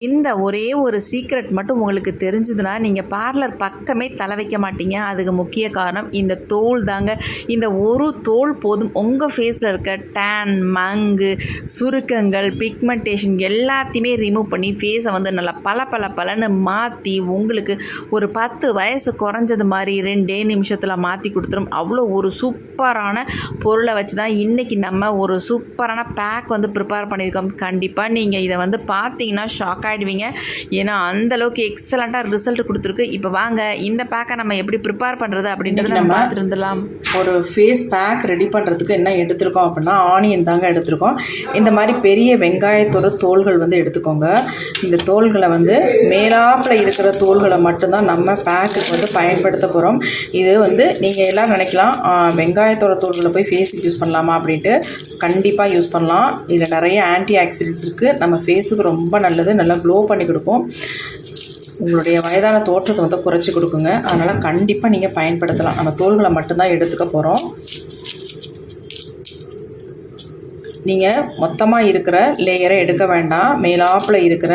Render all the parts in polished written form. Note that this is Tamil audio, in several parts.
இந்த ஒரே ஒரு சீக்ரெட் மட்டும் உங்களுக்கு தெரிஞ்சதுன்னா நீங்கள் பார்லர் பக்கமே தலை வைக்க மாட்டீங்க. அதுக்கு முக்கிய காரணம் இந்த தோல் தாங்க. இந்த ஒரு தோல் போதும் உங்கள் ஃபேஸில் இருக்க டேன், மங்கு, சுருக்கங்கள், பிக்மெண்டேஷன் எல்லாத்தையுமே ரிமூவ் பண்ணி ஃபேஸை வந்து நல்லா பலன்னு மாற்றி உங்களுக்கு ஒரு 10 வயசு குறைஞ்சது மாதிரி 2 நிமிஷத்தில் மாற்றி கொடுத்துரும். அவ்வளோ ஒரு சூப்பரான பொருளை வச்சு தான் இன்றைக்கி நம்ம ஒரு சூப்பரான பேக் வந்து ப்ரிப்பேர் பண்ணியிருக்கோம். கண்டிப்பாக நீங்கள் இதை வந்து பார்த்தீங்கன்னா ஷாக் ஆகிடுவீங்க. ஏன்னா அந்தளவுக்கு எக்ஸலண்ட்டாக ரிசல்ட் கொடுத்துருக்கு. இப்போ வாங்க இந்த பேக்கை நம்ம எப்படி ப்ரிப்பேர் பண்ணுறது அப்படின்றத நம்ம பார்த்துருந்துடலாம். ஒரு ஃபேஸ் பேக் ரெடி பண்ணுறதுக்கு என்ன எடுத்திருக்கோம் அப்படின்னா ஆனியன் தாங்க எடுத்திருக்கோம். இந்த மாதிரி பெரிய வெங்காயத்தோட தோல்கள் வந்து எடுத்துக்கோங்க. இந்த தோல்களை வந்து மேலாப்பில் இருக்கிற தோல்களை மட்டும்தான் நம்ம பேக்குக்கு வந்து பயன்படுத்த போகிறோம். இது வந்து நீங்கள் எல்லாம் நினைக்கலாம் வெங்காயத்தோட தோல்களை போய் ஃபேஸுக்கு யூஸ் பண்ணலாமா அப்படின்ட்டு. கண்டிப்பாக யூஸ் பண்ணலாம். இதில் நிறைய ஆன்டி ஆக்சிடென்ட்ஸ் இருக்குது. நம்ம ஃபேஸுக்கு ரொம்ப நல்லது. நல்லா க்ளோ பண்ணி கொடுக்கும். உங்களுடைய வயதான தோற்றத்தை வந்து குறைச்சி கொடுக்குங்க. அதனால் கண்டிப்பாக நீங்கள் பயன்படுத்தலாம். நம்ம தோல்களை மட்டும்தான் எடுத்துக்க போகிறோம். நீங்கள் மொத்தமாக இருக்கிற லேயரை எடுக்க வேண்டாம். மேலாப்பில் இருக்கிற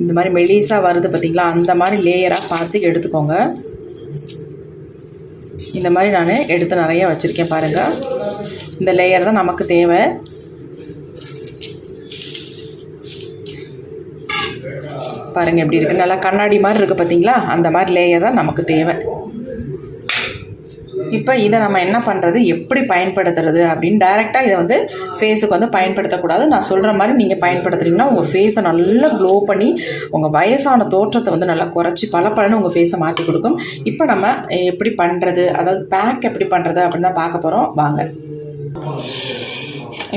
இந்த மாதிரி மெலிசாக வருது பார்த்திங்களா, அந்த மாதிரி லேயராக பார்த்து எடுத்துக்கோங்க. இந்த மாதிரி நான் எடுத்து நிறைய வச்சுருக்கேன் பாருங்கள். இந்த லேயர் தான் நமக்கு தேவை. பாருங்கள் எப்படி இருக்குது, நல்லா கண்ணாடி மாதிரி இருக்குது பார்த்தீங்களா, அந்த மாதிரி லேயர் தான் நமக்கு தேவை. இப்போ இதை நம்ம என்ன பண்ணுறது, எப்படி பயன்படுத்துறது அப்படின்னு டைரெக்டாக இதை வந்து ஃபேஸுக்கு வந்து பயன்படுத்தக்கூடாது. நான் சொல்கிற மாதிரி நீங்கள் பயன்படுத்துறீங்கன்னா உங்கள் ஃபேஸை நல்லா க்ளோ பண்ணி உங்கள் வயசான தோற்றத்தை வந்து நல்லா குறைச்சி பலன்னு உங்கள் ஃபேஸை மாற்றி கொடுக்கும். இப்போ நம்ம எப்படி பண்ணுறது, அதாவது பேக் எப்படி பண்ணுறது அப்படின்னு தான் பார்க்க போகிறோம். வாங்க.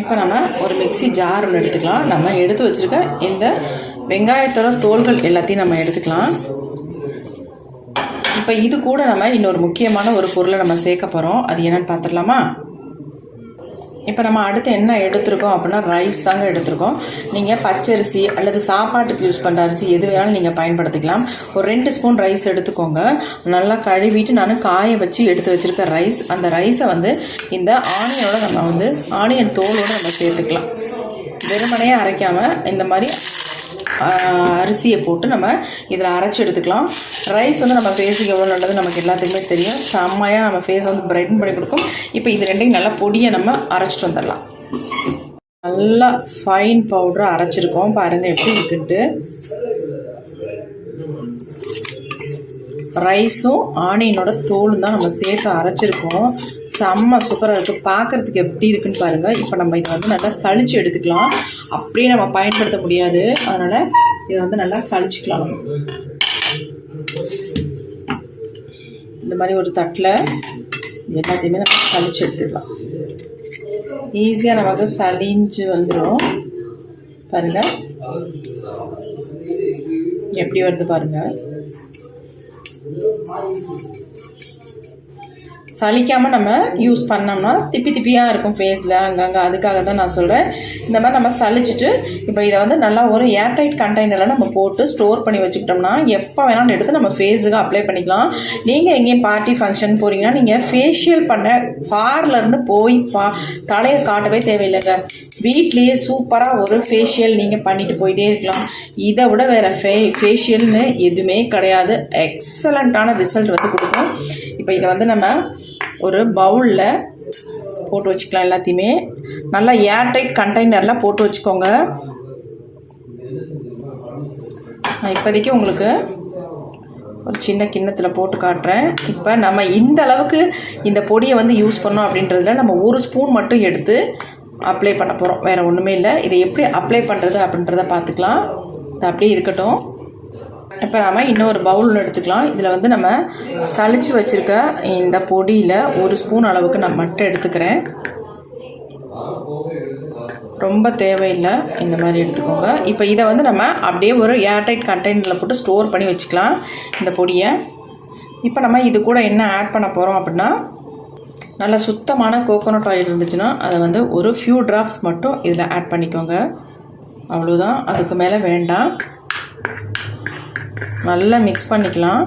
இப்போ நம்ம ஒரு மிக்ஸி ஜார் ஒன்று எடுத்துக்கலாம். நம்ம எடுத்து வச்சுருக்க இந்த வெங்காயத்தோட தோல்கள் எல்லாத்தையும் நம்ம எடுத்துக்கலாம். இப்போ இது கூட நம்ம இன்னொரு முக்கியமான ஒரு பொருளை நம்ம சேர்க்க போகிறோம். அது என்னென்னு பார்த்துடலாமா? இப்போ நம்ம அடுத்து என்ன எடுத்துருக்கோம் அப்படின்னா ரைஸ் தாங்க எடுத்துருக்கோம். நீங்கள் பச்சரிசி அல்லது சாப்பாட்டுக்கு யூஸ் பண்ணுற அரிசி எது வேணாலும் நீங்கள் பயன்படுத்திக்கலாம். ஒரு 2 ஸ்பூன் ரைஸ் எடுத்துக்கோங்க. நல்லா கழுவிட்டு நான் காய வச்சு எடுத்து வச்சுருக்க ரைஸ், அந்த ரைஸை வந்து இந்த ஆனியனோட நம்ம வந்து ஆனியன் தோலோடு நம்ம சேர்த்துக்கலாம். வெறுமனையாக அரைக்காமல் இந்த மாதிரி அரிசியை போட்டு நம்ம இதில் அரைச்சி எடுத்துக்கலாம். ரைஸ் வந்து நம்ம ஃபேஸுக்கு எவ்வளோ நல்லது நமக்கு எல்லாத்துக்குமே தெரியும். செம்மையாக நம்ம ஃபேஸை வந்து பிரைட்டன் பண்ணி கொடுக்கும். இப்போ இது ரெண்டையும் நல்லா பொடியை நம்ம அரைச்சிட்டு வந்துடலாம். நல்லா ஃபைன் பவுடரை அரைச்சிருக்கோம். பாருங்கள் எப்படி இருக்குன்ட்டு. ரைஸும் ஆனியனோட தோலும் தான் நம்ம சேர்த்து அரைச்சிருக்கோம். செம்ம சூப்பராக இருக்குது. பார்க்குறதுக்கு எப்படி இருக்குன்னு பாருங்கள். இப்போ நம்ம இதை வந்து நல்லா சளிச்சு எடுத்துக்கலாம். அப்படியே நம்ம பயன்படுத்த முடியாது, அதனால் இதை வந்து நல்லா சளிச்சிக்கலாம். இந்த மாதிரி ஒரு தட்டில் எல்லாத்தையுமே நம்ம சளிச்சு எடுத்துக்கலாம். ஈஸியாக நமக்கு சளிஞ்சு வந்துடும். பாருங்கள் எப்படி வருது பாருங்கள். சலிக்காமல் நம்ம யூஸ் பண்ணோம்னா திப்பியாக இருக்கும் ஃபேஸில் அங்கங்கே. அதுக்காக தான் நான் சொல்கிறேன். இந்த மாதிரி நம்ம சலிச்சுட்டு இப்போ இதை வந்து நல்லா ஒரு ஏர்டைட் கண்டெய்னரில் நம்ம போட்டு ஸ்டோர் பண்ணி வச்சுக்கிட்டோம்னா எப்போ வேணாலும் எடுத்து நம்ம ஃபேஸுக்கு அப்ளை பண்ணிக்கலாம். நீங்கள் எங்கேயும் பார்ட்டி ஃபங்க்ஷன் போகிறீங்கன்னா நீங்கள் ஃபேஷியல் பண்ண பார்லர்னு போய் தலையை காட்டவே தேவையில்லைங்க. வீட்லேயே சூப்பராக ஒரு ஃபேஷியல் நீங்கள் பண்ணிட்டு போயிட்டே இருக்கலாம். இதை விட வேறு ஃபேஷியல்னு எதுவுமே கிடையாது. எக்ஸலண்ட்டான ரிசல்ட் வந்து கொடுக்கும். இப்போ இதை வந்து நம்ம ஒரு பவுலில் போட்டு வச்சுக்கலாம். எல்லாத்தையுமே நல்லா ஏர்டைட் கண்டெய்னரில் போட்டு வச்சுக்கோங்க. நான் இப்போதைக்கு உங்களுக்கு ஒரு சின்ன கிண்ணத்தில் போட்டு காட்டுறேன். இப்போ நம்ம இந்த அளவுக்கு இந்த பொடியை வந்து யூஸ் பண்ணோம் அப்படின்றதுல நம்ம 1 ஸ்பூன் மட்டும் எடுத்து அப்ளை பண்ண போகிறோம். வேறு ஒன்றுமே இல்லை. இதை எப்படி அப்ளை பண்ணுறது அப்படின்றத பார்த்துக்கலாம். இது அப்படியே இருக்கட்டும். இப்போ நம்ம இன்னொரு பவுல் எடுத்துக்கலாம். இதில் வந்து நம்ம சளிச்சு வச்சுருக்க இந்த பொடியில் 1 ஸ்பூன் அளவுக்கு நான் மட்டும் எடுத்துக்கிறேன். ரொம்ப தேவையில்லை, இந்த மாதிரி எடுத்துக்கோங்க. இப்போ இதை வந்து நம்ம அப்படியே ஒரு ஏர்டைட் கண்டெய்னரில் போட்டு ஸ்டோர் பண்ணி வச்சுக்கலாம் இந்த பொடியை. இப்போ நம்ம இது கூட என்ன ஆட் பண்ண போகிறோம் அப்படின்னா நல்ல சுத்தமான கோகோனட் ஆயில் இருந்துச்சுன்னா அதை வந்து ஒரு ஃபியூ ட்ராப்ஸ் மட்டும் இதில் ஆட் பண்ணிக்கோங்க. அவ்வளோதான், அதுக்கு மேலே வேண்டாம். நல்லா மிக்ஸ் பண்ணிக்கலாம்.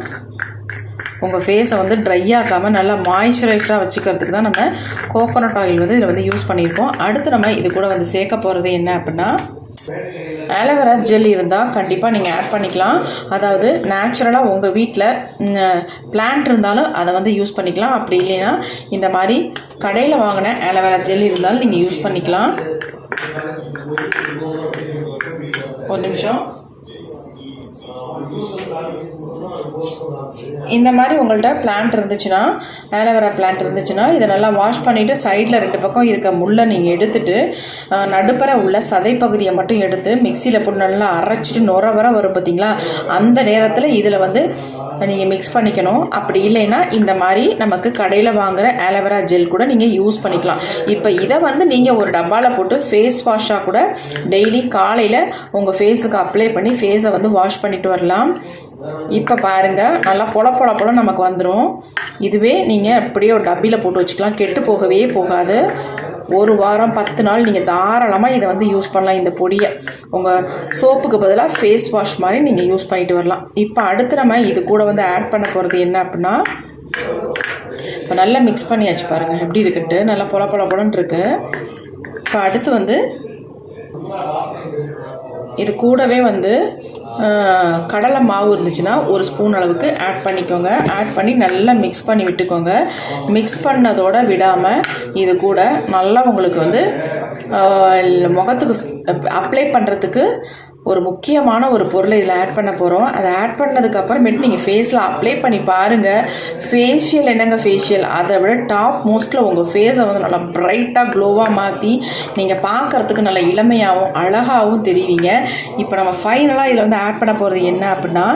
உங்கள் ஃபேஸை வந்து ட்ரை ஆக்காமல் நல்லா மாய்ஸ்சரைஸ்டாக வச்சுக்கிறதுக்கு தான் நம்ம கோகோனட் ஆயில் வந்து இதில் வந்து யூஸ் பண்ணியிருக்கோம். அடுத்து நம்ம இது கூட வந்து சேர்க்க போகிறது என்ன அப்படின்னா ஆலோவேரா ஜெல் இருந்தால் கண்டிப்பாக நீங்கள் ஆட் பண்ணிக்கலாம். அதாவது நேச்சுரலாக உங்கள் வீட்டில் பிளான்ட் இருந்தாலும் அதை வந்து யூஸ் பண்ணிக்கலாம். அப்படி இல்லைன்னா இந்த மாதிரி கடையில் வாங்கின ஆலோவேரா ஜெல் இருந்தாலும் நீங்கள் யூஸ் பண்ணிக்கலாம். ஒரு நிமிஷம். இந்த மாதிரி உங்கள்கிட்ட பிளான்ட் இருந்துச்சுன்னா, ஆலோவேரா பிளான்ட் இருந்துச்சுன்னா இதை நல்லா வாஷ் பண்ணிவிட்டு சைடில் 2 பக்கம் இருக்க முள்ளை நீங்கள் எடுத்துட்டு நடுப்பற உள்ள சதை பகுதியை மட்டும் எடுத்து மிக்சியில் போட்டு நல்லா அரைச்சிட்டு நுர வர வரும் பார்த்தீங்களா, அந்த நேரத்தில் இதில் வந்து நீங்கள் மிக்ஸ் பண்ணிக்கணும். அப்படி இல்லைன்னா இந்த மாதிரி நமக்கு கடையில் வாங்குகிற ஆலோவேரா ஜெல் கூட நீங்கள் யூஸ் பண்ணிக்கலாம். இப்போ இதை வந்து நீங்கள் ஒரு டப்பாவில் போட்டு ஃபேஸ் வாஷாக கூட டெய்லி காலையில் உங்கள் ஃபேஸுக்கு அப்ளை பண்ணி ஃபேஸை வந்து வாஷ் பண்ணிட்டு வரலாம். இப்போ பாருங்கள், நல்லா பொல நமக்கு வந்துடும். இதுவே நீங்கள் அப்படியே ஒரு டப்பியில் போட்டு வச்சுக்கலாம், கெட்டு போகவே போகாது. 1 வாரம் 10 நாள் நீங்கள் தாராளமாக இதை வந்து யூஸ் பண்ணலாம். இந்த பொடியை உங்கள் சோப்புக்கு பதிலாக ஃபேஸ் வாஷ் மாதிரி நீங்கள் யூஸ் பண்ணிட்டு வரலாம். இப்போ அடுத்து நம்ம இது கூட வந்து ஆட் பண்ண போகிறது என்ன அப்படின்னா, இப்போ நல்லா மிக்ஸ் பண்ணியாச்சு பாருங்கள் எப்படி இருக்குன்ட்டு, நல்லா பொலன்னு இருக்கு. இப்போ அடுத்து வந்து இது கூடவே வந்து கடலை மாவு இருந்துச்சுன்னா 1 ஸ்பூன் அளவுக்கு ஆட் பண்ணிக்கோங்க. ஆட் பண்ணி நல்லா மிக்ஸ் பண்ணி விட்டுக்கோங்க. மிக்ஸ் பண்ணதோடு விடாமல் இது கூட நல்லா உங்களுக்கு வந்து முகத்துக்கு அப்ளை பண்ணுறதுக்கு ஒரு முக்கியமான ஒரு பொருளை இதில் ஆட் பண்ண போகிறோம். அதை ஆட் பண்ணதுக்கப்புறமேட்டு நீங்கள் ஃபேஸில் அப்ளை பண்ணி பாருங்கள். ஃபேஷியல் என்னங்க ஃபேஷியல், அதை விட டாப் மோஸ்ட்டில் உங்கள் ஃபேஸை வந்து நல்லா ப்ரைட்டாக க்ளோவாக மாற்றி நீங்கள் பார்க்குறதுக்கு நல்லா இளமையாகவும் அழகாகவும் தெரிவிங்க. இப்போ நம்ம ஃபைனலாக இதில் வந்து ஆட் பண்ண போகிறது என்ன அப்படின்னா,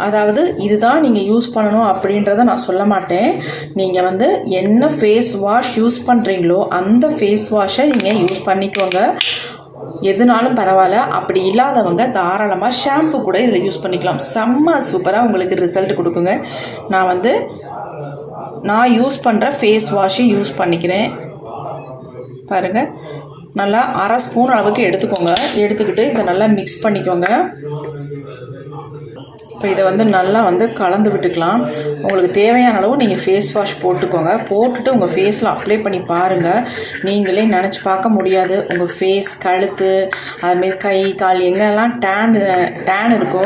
அதாவது இதுதான் நீங்கள் யூஸ் பண்ணணும் அப்படின்றத நான் சொல்ல மாட்டேன். நீங்கள் வந்து என்ன ஃபேஸ் வாஷ் யூஸ் பண்ணுறீங்களோ அந்த ஃபேஸ் வாஷை நீங்கள் யூஸ் பண்ணிக்கோங்க, எதுனாலும் பரவாயில்ல. அப்படி இல்லாதவங்க தாராளமாக ஷாம்பு கூட இதில் யூஸ் பண்ணிக்கலாம். செம்ம சூப்பராக உங்களுக்கு ரிசல்ட் கொடுக்குங்க. நான் யூஸ் பண்ணுற ஃபேஸ் வாஷை யூஸ் பண்ணிக்கிறேன். பாருங்கள், நல்லா 1/2 ஸ்பூன் அளவுக்கு எடுத்துக்கோங்க. எடுத்துக்கிட்டு இதை நல்லா மிக்ஸ் பண்ணிக்கோங்க. இப்போ இதை வந்து நல்லா வந்து கலந்து விட்டுக்கலாம். உங்களுக்கு தேவையான அளவு நீங்கள் ஃபேஸ் வாஷ் போட்டுக்கோங்க. போட்டுட்டு உங்கள் ஃபேஸில் அப்ளை பண்ணி பாருங்கள். நீங்களே நினச்சி பார்க்க முடியாது, உங்கள் ஃபேஸ், கழுத்து, அதுமாரி கை, கால் எங்கெல்லாம் டேன் இருக்கோ,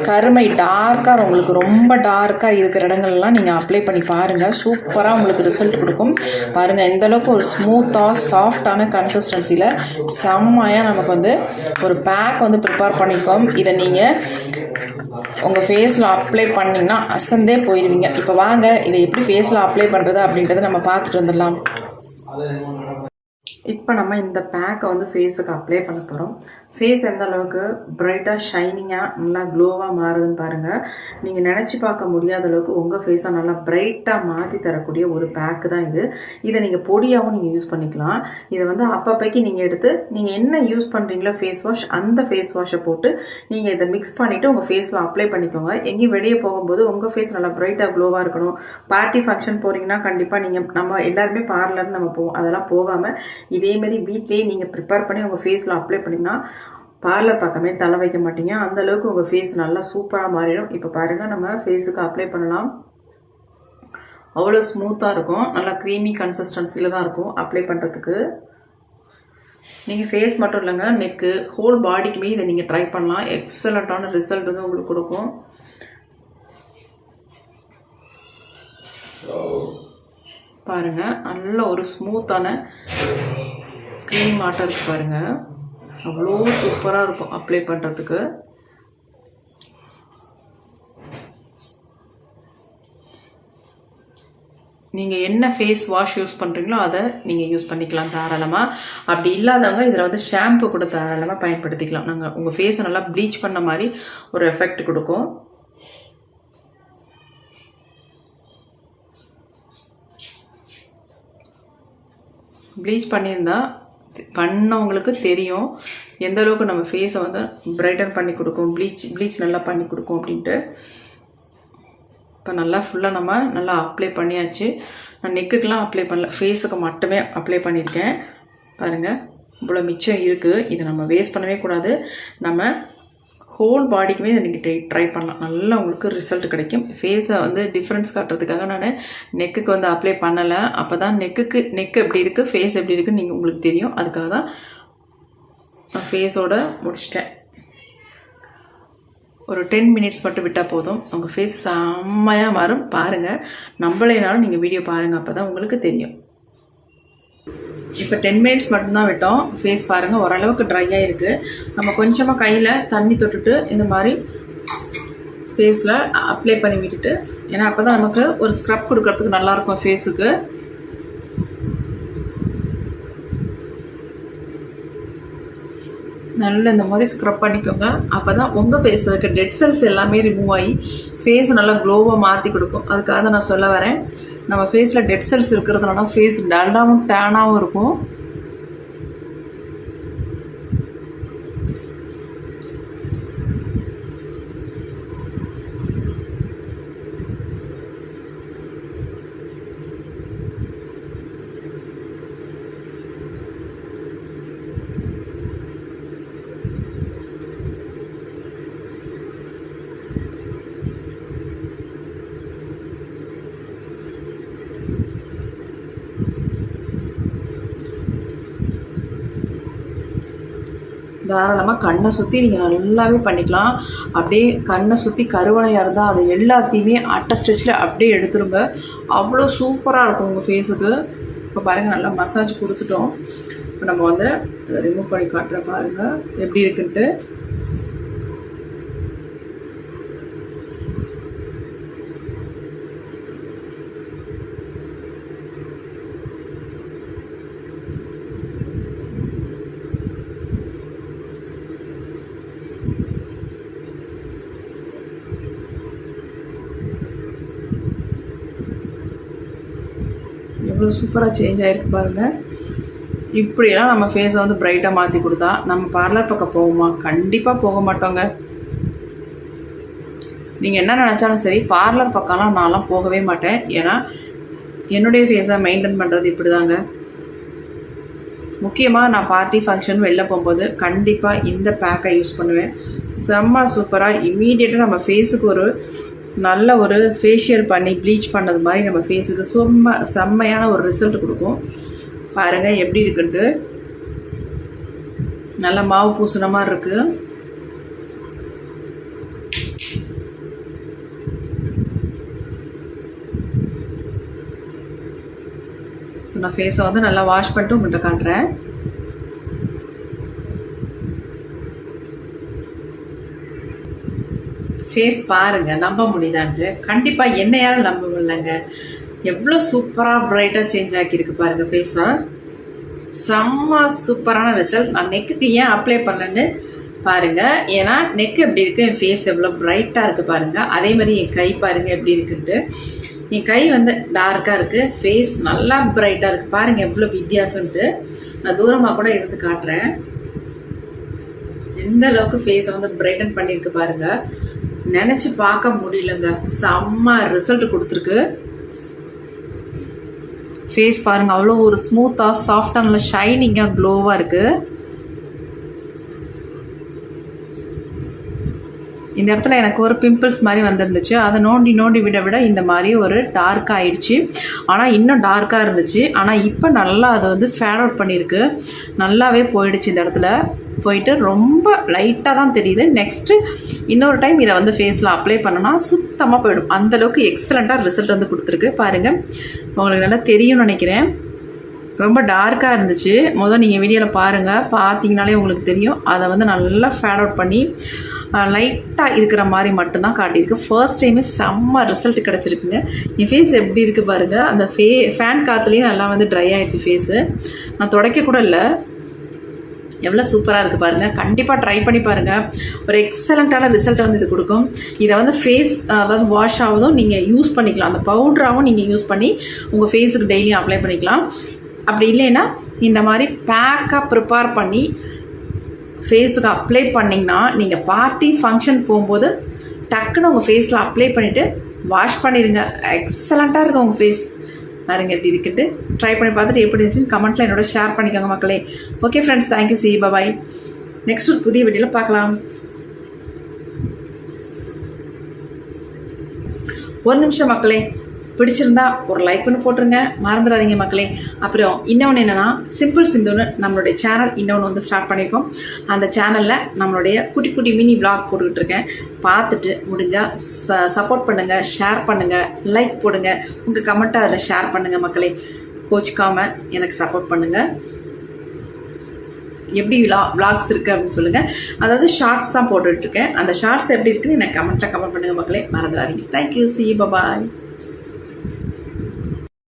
கருமை டார்க்காக உங்களுக்கு ரொம்ப டார்க்காக இருக்கிற இடங்கள்லாம் நீங்கள் அப்ளை பண்ணி பாருங்கள். சூப்பராக உங்களுக்கு ரிசல்ட் கொடுக்கும். பாருங்கள் எந்தளவுக்கு ஒரு ஸ்மூத்தாக சாஃப்டான கன்சிஸ்டன்சியில் செம்மையாக நமக்கு வந்து ஒரு பேக் வந்து ப்ரிப்பேர் பண்ணியிருக்கோம். இதை நீங்கள் உங்கள் ஃபேஸில் அப்ளை பண்ணிங்கன்னா அசந்தே போயிடுவீங்க. இப்போ வாங்க இதை எப்படி ஃபேஸில் அப்ளை பண்ணுறது அப்படின்றத நம்ம பார்த்துட்டு வந்துடலாம். இப்போ நம்ம இந்த பேக்கை வந்து ஃபேஸுக்கு அப்ளை பண்ண போகிறோம். ஃபேஸ் எந்த அளவுக்கு பிரைட்டாக ஷைனிங்காக நல்லா க்ளோவாக மாறுதுன்னு பாருங்கள். நீங்கள் நினச்சி பார்க்க முடியாத அளவுக்கு உங்கள் ஃபேஸை நல்லா பிரைட்டாக மாற்றி தரக்கூடிய ஒரு பேக்கு தான் இது. இதை நீங்கள் பொடியாகவும் நீங்கள் யூஸ் பண்ணிக்கலாம். இதை வந்து அப்பப்போக்கி நீங்கள் எடுத்து நீங்கள் என்ன யூஸ் பண்ணுறீங்களோ ஃபேஸ் வாஷ், அந்த ஃபேஸ் வாஷை போட்டு நீங்கள் இதை மிக்ஸ் பண்ணிவிட்டு உங்கள் ஃபேஸில் அப்ளை பண்ணிக்கோங்க. எங்கேயும் வெளியே போகும்போது உங்கள் ஃபேஸ் நல்லா பிரைட்டாக க்ளோவாக இருக்கணும். பார்ட்டி ஃபங்க்ஷன் போகிறீங்கன்னா கண்டிப்பாக நம்ம எல்லாருமே பார்லர்னு நம்ம போவோம், அதெல்லாம் போகாமல் இதேமாரி வீட்லேயே நீங்கள் ப்ரிப்பேர் பண்ணி உங்கள் ஃபேஸில் அப்ளை பண்ணிங்கன்னா பார்லர் பக்கமே தலை வைக்க மாட்டீங்க. அந்தளவுக்கு உங்கள் ஃபேஸ் நல்லா சூப்பராக மாறிடும். இப்போ பாருங்கள், நம்ம ஃபேஸுக்கு அப்ளை பண்ணலாம். அவ்வளோ ஸ்மூத்தாக இருக்கும், நல்லா க்ரீமி கன்சிஸ்டன்சியில் தான் இருக்கும் அப்ளை பண்ணுறதுக்கு. நீங்கள் ஃபேஸ் மட்டும் இல்லைங்க, நெக்கு, ஹோல் பாடிக்குமே இதை நீங்கள் ட்ரை பண்ணலாம். எக்ஸலண்ட்டான ரிசல்ட் வந்து உங்களுக்கு கொடுக்கும். பாருங்கள், நல்ல ஒரு ஸ்மூத்தான க்ரீம் ஆட்டம் இருக்குது பாருங்கள். அவ்வளோ சூப்பராக இருக்கும் அப்ளை பண்ணுறதுக்கு. நீங்கள் என்ன ஃபேஸ் வாஷ் யூஸ் பண்ணுறீங்களோ அதை நீங்கள் யூஸ் பண்ணிக்கலாம் தாராளமாக. அப்படி இல்லாதவங்க இதில் வந்து ஷாம்பு கூட தாராளமாக பயன்படுத்திக்கலாம். நாங்கள் உங்கள் ஃபேஸை நல்லா ப்ளீச் பண்ண மாதிரி ஒரு எஃபெக்ட் கொடுக்கும். ப்ளீச் பண்ணவங்களுக்கு தெரியும் எந்த அளவுக்கு நம்ம ஃபேஸை வந்து பிரைட்டன் பண்ணி கொடுக்கும், ப்ளீச் நல்லா பண்ணி கொடுக்கும் அப்படின்ட்டு. இப்போ நல்லா ஃபுல்லாக நம்ம நல்லா அப்ளை பண்ணியாச்சு. நான் நெக்குக்கெலாம் அப்ளை பண்ணல, ஃபேஸுக்கு மட்டுமே அப்ளை பண்ணியிருக்கேன். பாருங்கள், இவ்வளோ மிச்சம் இருக்குது. இதை நம்ம வேஸ்ட் பண்ணவே கூடாது. நம்ம ஹோல் பாடிக்குமே இதை நீங்கள் ட்ரை பண்ணலாம். நல்லா உங்களுக்கு ரிசல்ட் கிடைக்கும். ஃபேஸை வந்து டிஃப்ரென்ஸ் காட்டுறதுக்காக நான் நெக்குக்கு வந்து அப்ளை பண்ணலை. அப்போ தான் நெக்கு எப்படி இருக்குது, ஃபேஸ் எப்படி இருக்குன்னு உங்களுக்கு தெரியும். அதுக்காக தான் நான் ஃபேஸோட முடிச்சிட்டேன். ஒரு 10 மினிட்ஸ் மட்டும் விட்டால் போதும். உங்கள் ஃபேஸ் செம்மையாக மாறும். பாருங்கள், நம்மளேனாலும் நீங்கள் வீடியோ பாருங்கள், அப்போ தான் உங்களுக்கு தெரியும். இப்போ 10 மினிட்ஸ் மட்டும்தான் விட்டோம். ஃபேஸ் பாருங்கள் ஓரளவுக்கு ட்ரையாக இருக்குது. நம்ம கொஞ்சமாக கையில் தண்ணி தொட்டுட்டு இந்த மாதிரி ஃபேஸில் அப்ளை பண்ணி விட்டுட்டு, ஏன்னா அப்போ தான் நமக்கு ஒரு ஸ்க்ரப் கொடுக்கறதுக்கு நல்லாயிருக்கும் ஃபேஸுக்கு. நல்லா இந்த மாதிரி ஸ்க்ரப் பண்ணிக்கோங்க. அப்போ தான் உங்கள் ஃபேஸில் இருக்க டெட் செல்ஸ் எல்லாமே ரிமூவ் ஆகி ஃபேஸ் நல்லா க்ளோவாக மாற்றி கொடுக்கும். அதுக்காக தான் நான் சொல்ல வரேன். நம்ம ஃபேஸில் டெட் செல்ஸ் இருக்கிறதுனால ஃபேஸ் டல்லாகவும் டேனாகவும் இருக்கும். தாராளமாக கண்ணை சுற்றி நீங்கள் நல்லாவே பண்ணிக்கலாம். அப்படியே கண்ணை சுற்றி கருவளையாக இருந்தால் அது எல்லாத்தையுமே அட்ட ஸ்டிச்சில் அப்படியே எடுத்துருங்க. அவ்வளோ சூப்பராக இருக்கும் உங்கள் ஃபேஸுக்கு. இப்போ பாருங்கள், நல்லா மசாஜ் கொடுத்துட்டோம். இப்போ நம்ம வந்து அதை ரிமூவ் பண்ணி காட்டுறேன், பாருங்கள் எப்படி இருக்குன்ட்டு. எவ்வளோ சூப்பராக சேஞ்ச் ஆகிருக்கு பாருங்கள். இப்படியெல்லாம் நம்ம ஃபேஸை வந்து பிரைட்டாக மாற்றி கொடுத்தா நம்ம பார்லர் பக்கம் போவோமா? கண்டிப்பாக போக மாட்டோங்க. நீங்கள் என்ன நினச்சாலும் சரி, பார்லர் பக்கம்லாம் நான்லாம் போகவே மாட்டேன். ஏன்னா என்னுடைய ஃபேஸை மெயின்டைன் பண்ணுறது இப்படி தாங்க. முக்கியமாக நான் பார்ட்டி ஃபங்க்ஷன் வெளில போகும்போது கண்டிப்பாக இந்த பேக்கை யூஸ் பண்ணுவேன். செம்ம சூப்பராக இம்மீடியட்டாக நம்ம ஃபேஸுக்கு ஒரு நல்ல ஒரு ஃபேஷியல் பண்ணி ப்ளீச் பண்ணது மாதிரி நம்ம ஃபேஸுக்கு செம்மையான ஒரு ரிசல்ட் கொடுக்கும். பாருங்கள் எப்படி இருக்குன்ட்டு. நல்ல மாவு பூசின மாதிரி இருக்குது. நான் ஃபேஸை வந்து நல்லா வாஷ் பண்ணிட்டு உங்கள்கிட்ட காட்டுறேன். ஃபேஸ் பாருங்கள், நம்ப முடியுதான்ட்டு. கண்டிப்பாக என்னையால் நம்ப முடியலங்க. எவ்வளோ சூப்பராக ப்ரைட்டாக சேஞ்ச் ஆக்கியிருக்கு பாருங்கள் ஃபேஸை. செம்ம சூப்பரான ரிசல்ட். நான் நெக்குக்கு ஏன் அப்ளை பண்ணேன்னு பாருங்கள். ஏன்னா நெக் எப்படி இருக்குது, என் ஃபேஸ் எவ்வளோ ப்ரைட்டாக இருக்குது பாருங்கள். அதே மாதிரி என் கை பாருங்கள் எப்படி இருக்குன்ட்டு. என் கை வந்து டார்க்காக இருக்குது, ஃபேஸ் நல்லா ப்ரைட்டாக இருக்குது. பாருங்கள் எவ்வளோ வித்தியாசம்ன்ட்டு. நான் தூரமாக கூட இருந்து காட்டுறேன் எந்த அளவுக்கு ஃபேஸை வந்து பிரைட்டன் பண்ணியிருக்கு பாருங்கள். நினச்சி பார்க்க முடியலங்க. செம்ம ரிசல்ட் கொடுத்துருக்கு. ஃபேஸ் பாருங்கள் அவ்வளோ ஒரு ஸ்மூத்தாக சாஃப்டாக நல்லா ஷைனிங்காக க்ளோவாக இருக்குது. இந்த இடத்துல எனக்கு ஒரு பிம்பிள்ஸ் மாதிரி வந்துருந்துச்சு. அதை நோண்டி விட இந்த மாதிரி ஒரு டார்க் ஆகிடுச்சு. ஆனால் இன்னும் டார்க்காக இருந்துச்சு. ஆனால் இப்போ நல்லா அதை வந்து ஃபேட் அவுட் பண்ணியிருக்கு. நல்லாவே போயிடுச்சு. இந்த இடத்துல போயிட்டு ரொம்ப லைட்டாக தான் தெரியுது. நெக்ஸ்ட்டு இன்னொரு டைம் இதை வந்து ஃபேஸில் அப்ளை பண்ணோன்னா சுத்தமாக போயிடும். அந்தளவுக்கு எக்ஸலண்ட்டாக ரிசல்ட் வந்து கொடுத்துருக்கு. பாருங்கள், உங்களுக்கு நல்லா தெரியும்னு நினைக்கிறேன். ரொம்ப டார்க்காக இருந்துச்சு. நீங்கள் வீடியோவில் பாருங்கள், பார்த்தீங்கனாலே உங்களுக்கு தெரியும். அதை வந்து நல்லா ஃபேட் அவுட் பண்ணி லைட்டாக இருக்கிற மாதிரி மட்டும்தான் காட்டியிருக்கு. ஃபர்ஸ்ட் டைமே செம்ம ரிசல்ட் கிடச்சிருக்குங்க. என் ஃபேஸ் எப்படி இருக்குது பாருங்கள். அந்த ஃபேன் காற்றுலேயும் நல்லா வந்து ட்ரை ஆகிடுச்சு ஃபேஸு. நான் துடைக்க கூட இல்லை. எவ்வளோ சூப்பராக இருக்குது பாருங்கள். கண்டிப்பாக ட்ரை பண்ணி பாருங்கள். ஒரு எக்ஸலண்ட்டான ரிசல்ட்டை வந்து இது கொடுக்கும். இதை வந்து ஃபேஸ் அதாவது வாஷ் ஆகுதும் நீங்கள் யூஸ் பண்ணிக்கலாம். அந்த பவுடராகவும் நீங்கள் யூஸ் பண்ணி உங்கள் ஃபேஸுக்கு டெய்லியும் அப்ளை பண்ணிக்கலாம். அப்படி இல்லைன்னா இந்த மாதிரி பேக்காக ப்ரிப்பேர் பண்ணி ஃபேஸுக்கு அப்ளை பண்ணிங்கன்னா நீங்கள் பார்ட்டி ஃபங்க்ஷன் போகும்போது டக்குன்னு உங்கள் ஃபேஸில் அப்ளை பண்ணிவிட்டு வாஷ் பண்ணிடுங்க. எக்ஸலண்ட்டாக இருக்கும் உங்கள் ஃபேஸ். பாருங்க எப்படி இருக்குட்டு. ட்ரை பண்ணி பார்த்துட்டு எப்படி இருந்துச்சுன்னு கமெண்ட்டில் என்னோட ஷேர் பண்ணிக்கோங்க மக்களே. Okay friends, thank you. சி பாய். நெக்ஸ்ட் ஒரு புதிய வீடியோவில் பார்க்கலாம். ஒரு நிமிஷம் மக்களே, பிடிச்சிருந்தா ஒரு லைக் பண்ணி போட்டுருங்க, மறந்துடாதீங்க மக்களே. அப்புறம் இன்னொன்று என்னென்னா, சிம்பிள் சிந்துன்னு நம்மளுடைய சேனல் இன்னொன்று வந்து ஸ்டார்ட் பண்ணியிருக்கோம். அந்த சேனலில் நம்மளுடைய குட்டி குட்டி மினி vlog போட்டுக்கிட்டு இருக்கேன். பார்த்துட்டு முடிஞ்சால் சப்போர்ட் பண்ணுங்கள், ஷேர் பண்ணுங்கள், லைக் போடுங்க, உங்கள் கமெண்ட்டை அதில் ஷேர் பண்ணுங்கள் மக்களே. கோச்சிக்காமல் எனக்கு சப்போர்ட் பண்ணுங்கள். எப்படி vlogs இருக்குது அப்படின்னு சொல்லுங்கள். அதாவது ஷார்ட்ஸ் தான் போட்டுட்ருக்கேன். அந்த ஷார்ட்ஸ் எப்படி இருக்குன்னு எனக்கு கமெண்ட்டில் கமெண்ட் பண்ணுங்கள் மக்களே, மறந்துடாதீங்க. Thank you, see you, bye bye.